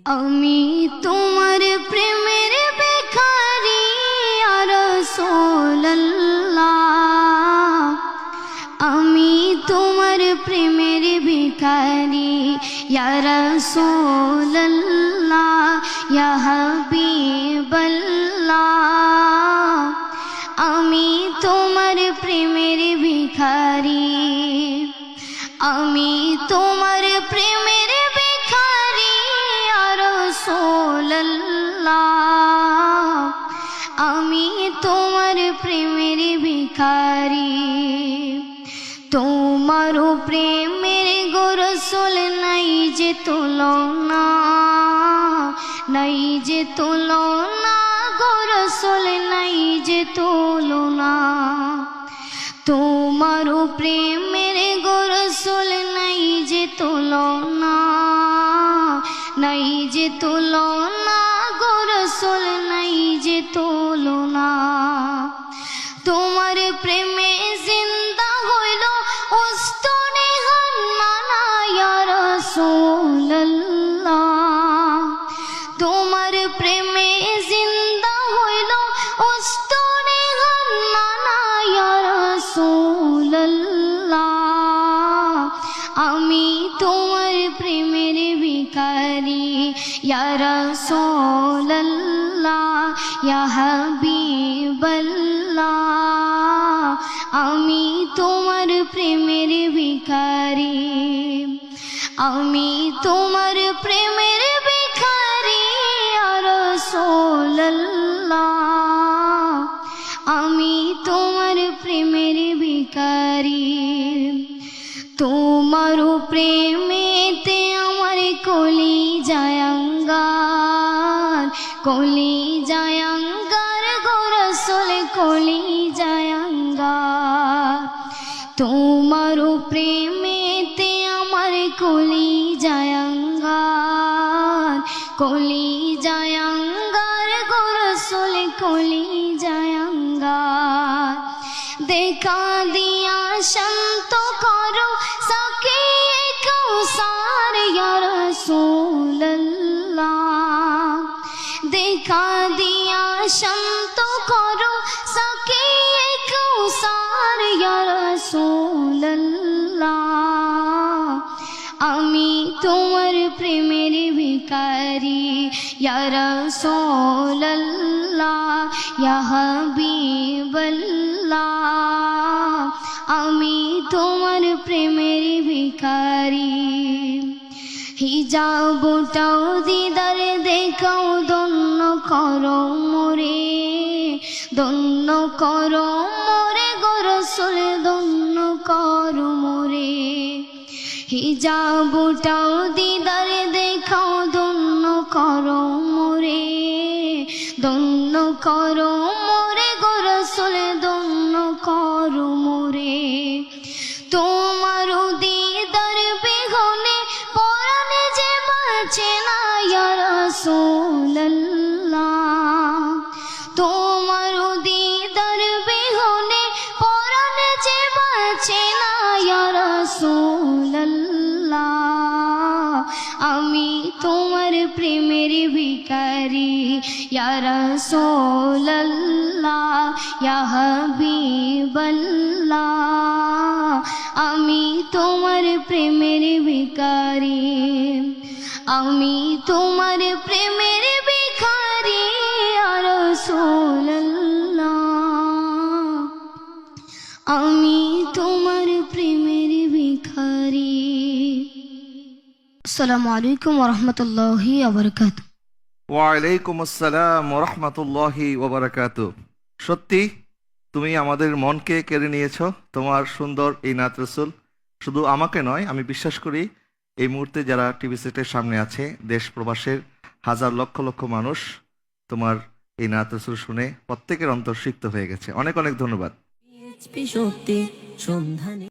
আমি তোমার প্রেমের ভিখারি ইয়া রাসূলুল্লাহ, আমি তোমার প্রেমের ভিখারি ইয়া রাসূলুল্লাহ, ইয়া হাবিবাল্লাহ, আমি তোমার প্রেমের ভিখারি, আমি তোমার প্রেমের ভিখারি ইয়া রাসূলুল্লাহ, আমি তোমার প্রেমের ভিখারি। তোমার প্রেমের গো রাসূল নাই যে তুলনা, নাই যে তুলনা গো রাসূল নাই যে তুলনা। তোমার প্রেমের গো রাসূল নাই যে তুলনা, নাই যে তুলনা গো রাসূল নাই যে তুলনা। তোমার প্রেমে জিন্দা হইল উস্তনে হান্নানা ইয়া রাসূলুল্লাহ, তোমার প্রেমে জিন্দা হইল উস্তনে হান্নানা ইয়া রাসূলুল্লাহ, আমি তোমার প্রেমের ভিখারি ইয়া রাসূলুল্লাহ, ইয়া হাবিবাল্লাহ, আমি তোমার প্রেমের ভিখারি, আমি তোমার প্রেমের ভিখারি ইয়া রাসূলুল্লাহ, আমি তোমার প্রেমের ভিখারি। তোমার প্রেমেতে আমার কলিজায় আঙ্গার, কলিজায় আঙ্গার গো রাসূল কলিজায় আঙ্গার। তোমার প্রেমেতে আমার কলিজায় আঙ্গার, কলিজায় আঙ্গার গো রাসূল কলিজায় আঙ্গার। দেখা দিয়া শান্ত করো সাকিয়ে কাউসার ইয়া রাসূলুল্লাহ, দেখা দিয়া শান্ত করো সাকিয়ে কাউসার ইয়া রাসূলুল্লাহ, আমি তোমার প্রেমের ভিখারি ইয়া রাসূলুল্লাহ, ইয়া হাবিবাল্লাহ, আমি তোমার প্রেমের ভিখারি। হিজাবটাও দিদার দেখাও ধন্য করো মোরে, ধন্য করো মোরে গো রাসূল ধন্য করো মোরে। হিজাবটাও দিদার দেখাও ধন্য করো মোরে, ধন্য করো মোরে গো রাসূল ধন্য করো মোরে। তোমার দিদার বিহনে পরাণে যে বাঁচে না ইয়া রাসূলুল্লাহ, তোমার দিদার বিহনে পরাণে যে বাঁচে না ইয়া রাসূলুল্লাহ, আমি তোমার প্রেমের ভিখারি ইয়া রাসূলুল্লাহ, ইয়া হাবিবাল্লাহ, আমি তোমার প্রেমের ভিখারি, আমি তোমার প্রেমের ভিখারি ইয়া রাসূলুল্লাহ, আমি তোমার প্রেমের ভিখারি। আসসালামু আলাইকুম ওয়া রাহমাতুল্লাহি ওয়া বারাকাতুহু। ওয়ালাইকুম আসসালাম ওয়া রাহমাতুল্লাহি ওয়া বারাকাতুহু। সত্যি তুমি আমাদের মনকে কেড়ে নিয়েছো তোমার সুন্দর এই নাত রাসূল। শুধু আমাকে নয়, আমি বিশ্বাস করি এই মুহূর্তে যারা টিভি সেটের সামনে আছে দেশ প্রবাসের হাজার লক্ষ লক্ষ মানুষ তোমার এই নাত রাসূল শুনে প্রত্যেকের অন্তর সিক্ত হয়ে গেছে। অনেক অনেক ধন্যবাদ।